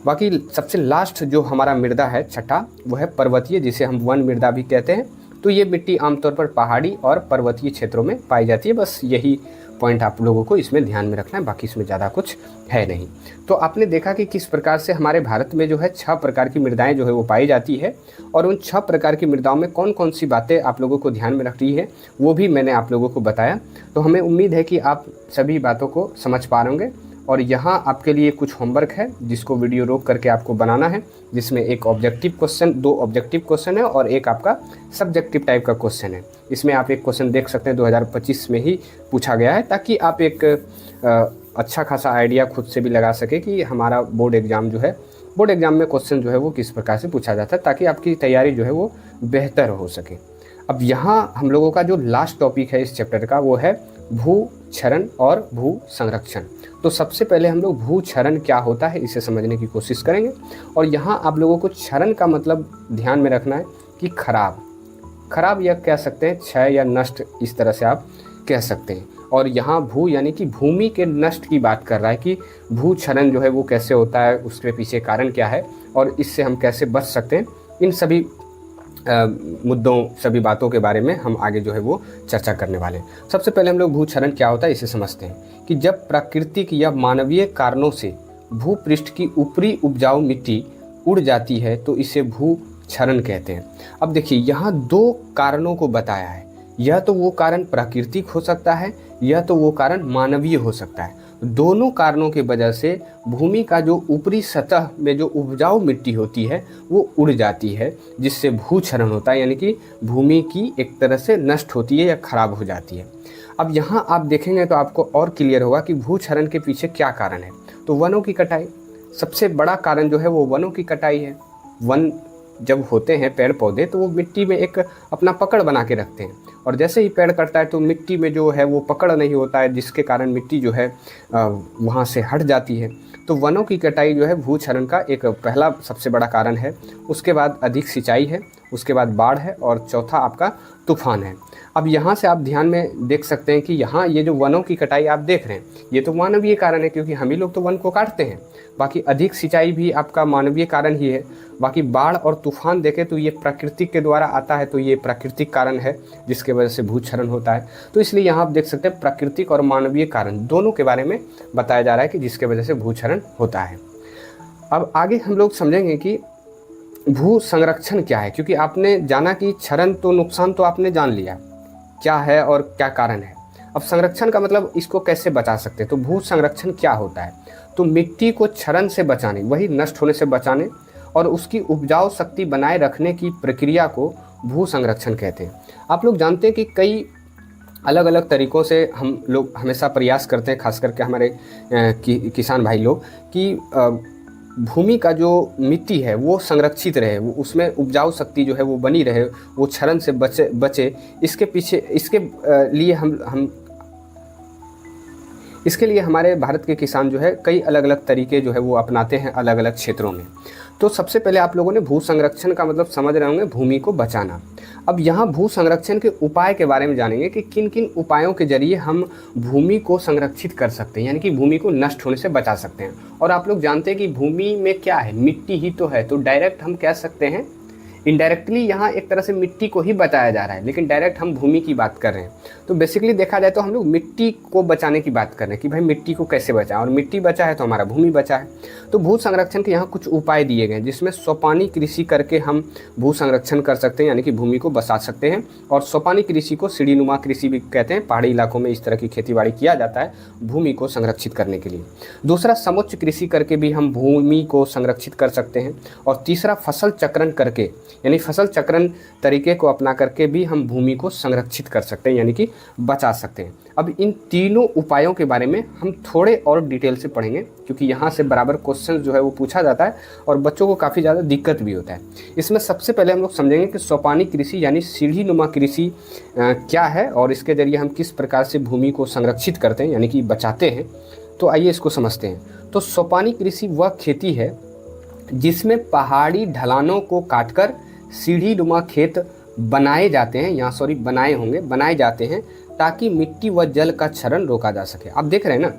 बाकी सबसे लास्ट जो हमारा मृदा है छठा, वो है पर्वतीय, जिसे हम वन मृदा भी कहते हैं। तो ये मिट्टी आमतौर पर पहाड़ी और पर्वतीय क्षेत्रों में पाई जाती है। बस यही पॉइंट आप लोगों को इसमें ध्यान में रखना है, बाकी इसमें ज़्यादा कुछ है नहीं। तो आपने देखा कि किस प्रकार से हमारे भारत में जो है 6 प्रकार की मृदाएं जो है वो पाई जाती है, और उन 6 प्रकार की मृदाओं में कौन कौन सी बातें आप लोगों को ध्यान में रखनी है वो भी मैंने आप लोगों को बताया। तो हमें उम्मीद है कि आप सभी बातों को समझ पा रहे होंगे। और यहाँ आपके लिए कुछ होमवर्क है जिसको वीडियो रोक करके आपको बनाना है, जिसमें एक ऑब्जेक्टिव क्वेश्चन, 2 ऑब्जेक्टिव क्वेश्चन है और एक आपका सब्जेक्टिव टाइप का क्वेश्चन है। इसमें आप एक क्वेश्चन देख सकते हैं 2025 में ही पूछा गया है, ताकि आप एक अच्छा खासा आइडिया खुद से भी लगा सके कि हमारा बोर्ड एग्ज़ाम जो है, बोर्ड एग्ज़ाम में क्वेश्चन जो है वो किस प्रकार से पूछा जाता है, ताकि आपकी तैयारी जो है वो बेहतर हो सके। अब यहाँ हम लोगों का जो लास्ट टॉपिक है इस चैप्टर का वो है भू क्षरण और भू संरक्षण। तो सबसे पहले हम लोग भू क्षरण क्या होता है इसे समझने की कोशिश करेंगे। और यहाँ आप लोगों को क्षरण का मतलब ध्यान में रखना है कि खराब या कह सकते हैं क्षय या नष्ट, इस तरह से आप कह सकते हैं। और यहाँ भू यानी कि भूमि के नष्ट की बात कर रहा है कि भू क्षरण जो है वो कैसे होता है, उसके पीछे कारण क्या है और इससे हम कैसे बच सकते हैं। इन सभी मुद्दों, सभी बातों के बारे में हम आगे जो है वो चर्चा करने वाले हैं। सबसे पहले हम लोग भू क्षरण क्या होता है इसे समझते हैं कि जब प्राकृतिक या मानवीय कारणों से भूपृष्ठ की ऊपरी उपजाऊ मिट्टी उड़ जाती है तो इसे भू क्षरण कहते हैं। अब देखिए यहाँ 2 कारणों को बताया है, यह तो वो कारण प्राकृतिक हो सकता है, यह तो वो कारण मानवीय हो सकता है। दोनों कारणों की वजह से भूमि का जो ऊपरी सतह में जो उपजाऊ मिट्टी होती है वो उड़ जाती है, जिससे भूक्षरण होता है, यानी कि भूमि की एक तरह से नष्ट होती है या खराब हो जाती है। अब यहाँ आप देखेंगे तो आपको और क्लियर होगा कि भूक्षरण के पीछे क्या कारण है। तो वनों की कटाई सबसे बड़ा कारण जो है वो वनों की कटाई है। वन जब होते हैं पेड़ पौधे तो वो मिट्टी में एक अपना पकड़ बना के रखते हैं, और जैसे ही पेड़ कटता है तो मिट्टी में जो है वो पकड़ नहीं होता है, जिसके कारण मिट्टी जो है वहाँ से हट जाती है। तो वनों की कटाई जो है भूक्षरण का एक पहला सबसे बड़ा कारण है। उसके बाद अधिक सिंचाई है, उसके बाद बाढ़ है और चौथा आपका तूफान है। अब यहाँ से आप ध्यान में देख सकते हैं कि यहाँ ये जो वनों की कटाई आप देख रहे हैं ये तो मानवीय कारण है, क्योंकि हम ही लोग तो वन को काटते हैं। बाकी अधिक सिंचाई भी आपका मानवीय कारण ही है। बाकी बाढ़ और तूफान देखें तो ये प्रकृति के द्वारा आता है, तो ये प्राकृतिक कारण है जिसके वजह से भूक्षरण होता है। तो इसलिए यहाँ आप देख सकते हैं प्राकृतिक और मानवीय कारण दोनों के बारे में बताया जा रहा है कि जिसके वजह से भूक्षरण होता है। अब आगे हम लोग समझेंगे कि भू संरक्षण क्या है, क्योंकि आपने जाना कि क्षरण तो नुकसान तो आपने जान लिया क्या है और क्या कारण है। अब संरक्षण का मतलब इसको कैसे बचा सकते हैं। तो भू संरक्षण क्या होता है, तो मिट्टी को क्षरण से बचाने, वही नष्ट होने से बचाने और उसकी उपजाऊ शक्ति बनाए रखने की प्रक्रिया को भू संरक्षण कहते हैं। आप लोग जानते हैं कि कई अलग अलग तरीक़ों से हम लोग हमेशा प्रयास करते हैं, खास करके हमारे किसान भाई लोग, कि भूमि का जो मिट्टी है वो संरक्षित रहे, वो उसमें उपजाऊ शक्ति जो है वो बनी रहे, वो क्षरण से बचे। इसके लिए हमारे भारत के किसान जो है कई अलग अलग तरीके जो है वो अपनाते हैं अलग अलग क्षेत्रों में। तो सबसे पहले आप लोगों ने भू संरक्षण का मतलब समझ रहे होंगे, भूमि को बचाना। अब यहाँ भू संरक्षण के उपाय के बारे में जानेंगे कि किन किन उपायों के जरिए हम भूमि को संरक्षित कर सकते हैं, यानी कि भूमि को नष्ट होने से बचा सकते हैं। और आप लोग जानते हैं कि भूमि में क्या है, मिट्टी ही तो है। तो डायरेक्ट हम कह सकते हैं, इनडायरेक्टली यहाँ एक तरह से मिट्टी को ही बचाया जा रहा है, लेकिन डायरेक्ट हम भूमि की बात कर रहे हैं। तो बेसिकली देखा जाए तो हम लोग मिट्टी को बचाने की बात कर रहे हैं कि भाई मिट्टी को कैसे बचाएं, और मिट्टी बचा है तो हमारा भूमि बचा है। तो भू संरक्षण के यहाँ कुछ उपाय दिए गए, जिसमें सोपानी कृषि करके हम भू संरक्षण कर सकते हैं, यानी कि भूमि को बचा सकते हैं। और सोपानी कृषि को सीढ़ीनुमा कृषि भी कहते हैं। पहाड़ी इलाकों में इस तरह की खेतीबाड़ी किया जाता है भूमि को संरक्षित करने के लिए। दूसरा, समुच्च कृषि करके भी हम भूमि को संरक्षित कर सकते हैं। और तीसरा, फसल चक्रण करके, यानी फसल चक्रण तरीके को अपना करके भी हम भूमि को संरक्षित कर सकते हैं, यानी कि बचा सकते हैं। अब इन तीनों उपायों के बारे में हम थोड़े और डिटेल से पढ़ेंगे, क्योंकि यहाँ से बराबर क्वेश्चन जो है वो पूछा जाता है और बच्चों को काफ़ी ज़्यादा दिक्कत भी होता है। इसमें सबसे पहले हम लोग समझेंगे कि सोपानी कृषि यानी सीढ़ीनुमा कृषि क्या है और इसके जरिए हम किस प्रकार से भूमि को संरक्षित करते हैं, यानी कि बचाते हैं। तो आइए इसको समझते हैं। तो सोपानी कृषि वह खेती है जिसमें पहाड़ी ढलानों को काटकर सीढ़ीनुमा खेत बनाए जाते हैं, बनाए जाते हैं ताकि मिट्टी व जल का क्षरण रोका जा सके। आप देख रहे हैं ना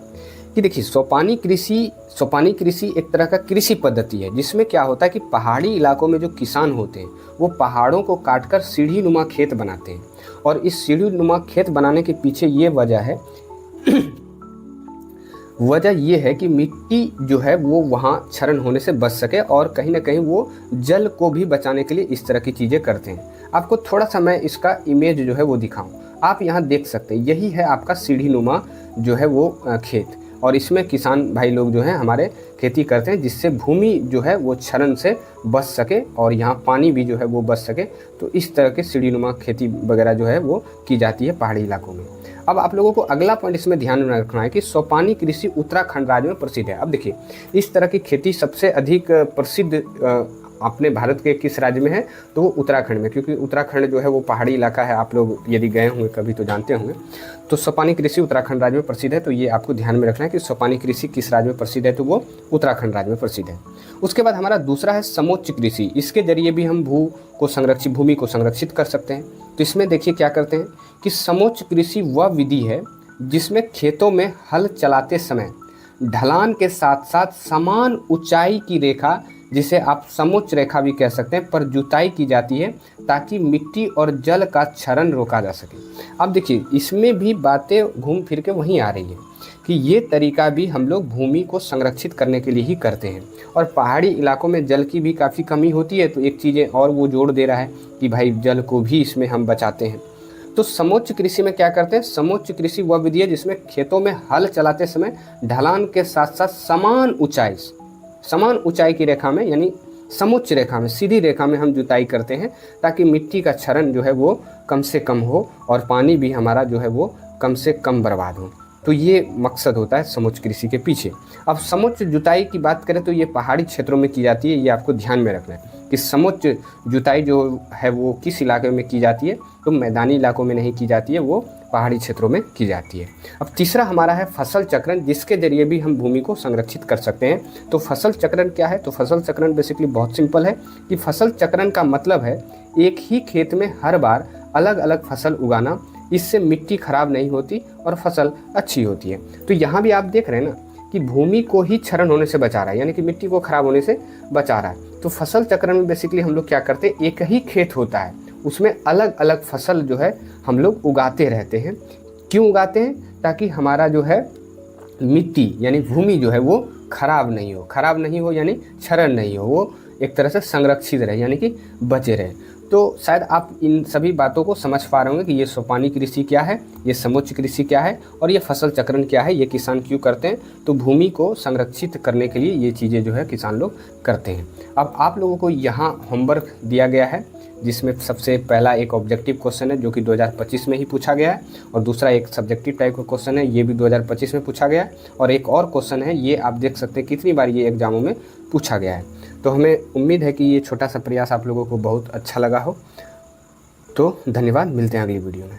कि देखिए सोपानी कृषि एक तरह का कृषि पद्धति है, जिसमें क्या होता है कि पहाड़ी इलाकों में जो किसान होते हैं वो पहाड़ों को काटकर सीढ़ीनुमा खेत बनाते हैं। और इस सीढ़ीनुमा खेत बनाने के पीछे ये वजह है वजह ये है कि मिट्टी जो है वो वहाँ क्षरण होने से बच सके, और कहीं ना कहीं वो जल को भी बचाने के लिए इस तरह की चीज़ें करते हैं। आपको थोड़ा सा मैं इसका इमेज जो है वो दिखाऊं। आप यहाँ देख सकते हैं, यही है आपका सीढ़ी नुमा जो है वो खेत, और इसमें किसान भाई लोग जो हैं हमारे खेती करते हैं, जिससे भूमि जो है वो क्षरण से बच सके और यहाँ पानी भी जो है वो बच सके। तो इस तरह के सीढ़ी नुमा खेती वगैरह जो है वो की जाती है पहाड़ी इलाकों में। अब आप लोगों को अगला पॉइंट इसमें ध्यान में रखना है कि सोपानी कृषि उत्तराखंड राज्य में प्रसिद्ध है। अब देखिए, इस तरह की खेती सबसे अधिक प्रसिद्ध अपने भारत के किस राज्य में है, तो वो उत्तराखंड में, क्योंकि उत्तराखंड जो है वो पहाड़ी इलाका है। आप लोग यदि गए होंगे कभी तो जानते होंगे। तो सोपानी कृषि उत्तराखंड राज्य में प्रसिद्ध है, तो ये आपको ध्यान में रखना है कि सोपानी कृषि किस राज्य में प्रसिद्ध है, तो वो उत्तराखंड राज्य में प्रसिद्ध है। उसके बाद हमारा दूसरा है समोच्च कृषि। इसके जरिए भी हम भूमि को संरक्षित कर सकते हैं। तो इसमें देखिए क्या करते हैं कि समोच्च कृषि वह विधि है जिसमें खेतों में हल चलाते समय ढलान के साथ साथ समान ऊंचाई की रेखा, जिसे आप समोच्च रेखा भी कह सकते हैं, पर जुताई की जाती है ताकि मिट्टी और जल का क्षरण रोका जा सके। अब देखिए, इसमें भी बातें घूम फिर के वहीं आ रही है कि ये तरीका भी हम लोग भूमि को संरक्षित करने के लिए ही करते हैं। और पहाड़ी इलाकों में जल की भी काफ़ी कमी होती है, तो एक चीज़ें और वो जोड़ दे रहा है कि भाई जल को भी इसमें हम बचाते हैं। तो समोच्च कृषि में क्या करते हैं, समोच्च कृषि वह विधि है जिसमें खेतों में हल चलाते समय ढलान के साथ साथ समान ऊंचाई की रेखा में, यानी समोच्च रेखा में, सीधी रेखा में हम जुताई करते हैं, ताकि मिट्टी का क्षरण जो है वो कम से कम हो और पानी भी हमारा जो है वो कम से कम बर्बाद हो। तो ये मकसद होता है समोच्च कृषि के पीछे। अब समोच्च जुताई की बात करें तो ये पहाड़ी क्षेत्रों में की जाती है। ये आपको ध्यान में रखना है कि समोच्च जुताई जो है वो किस इलाके में की जाती है, तो मैदानी इलाकों में नहीं की जाती है, वो पहाड़ी क्षेत्रों में की जाती है। अब तीसरा हमारा है फसल चक्रण, जिसके जरिए भी हम भूमि को संरक्षित कर सकते हैं। तो फसल चक्रण क्या है, तो फसल चक्रण बेसिकली बहुत सिंपल है कि फसल चक्रण का मतलब है एक ही खेत में हर बार अलग अलग फसल उगाना। इससे मिट्टी खराब नहीं होती और फसल अच्छी होती है। तो यहाँ भी आप देख रहे हैं ना कि भूमि को ही क्षरण होने से बचा रहा है, यानी कि मिट्टी को खराब होने से बचा रहा है। तो फसल चक्रण में बेसिकली हम लोग क्या करते हैं, एक ही खेत होता है, उसमें अलग अलग फसल जो है हम लोग उगाते रहते हैं। क्यों उगाते हैं, ताकि हमारा जो है मिट्टी यानी भूमि जो है वो खराब नहीं हो यानी क्षरण नहीं हो, वो एक तरह से संरक्षित रहे, यानी कि बचे रहे। तो शायद आप इन सभी बातों को समझ पा रहे होंगे कि ये सोपानी कृषि क्या है, ये समोच्च कृषि क्या है और ये फसल चक्रण क्या है, ये किसान क्यों करते हैं। तो भूमि को संरक्षित करने के लिए ये चीज़ें जो है किसान लोग करते हैं। अब आप लोगों को यहाँ होमवर्क दिया गया है, जिसमें सबसे पहला एक ऑब्जेक्टिव क्वेश्चन है जो कि 2025 में ही पूछा गया है, और दूसरा एक सब्जेक्टिव टाइप का क्वेश्चन है, ये भी 2025 में पूछा गया है, और एक और क्वेश्चन है, ये आप देख सकते हैं कितनी बार ये एग्जामों में पूछा गया है। तो हमें उम्मीद है कि ये छोटा सा प्रयास आप लोगों को बहुत अच्छा लगा हो। तो धन्यवाद, मिलते हैं अगली वीडियो में।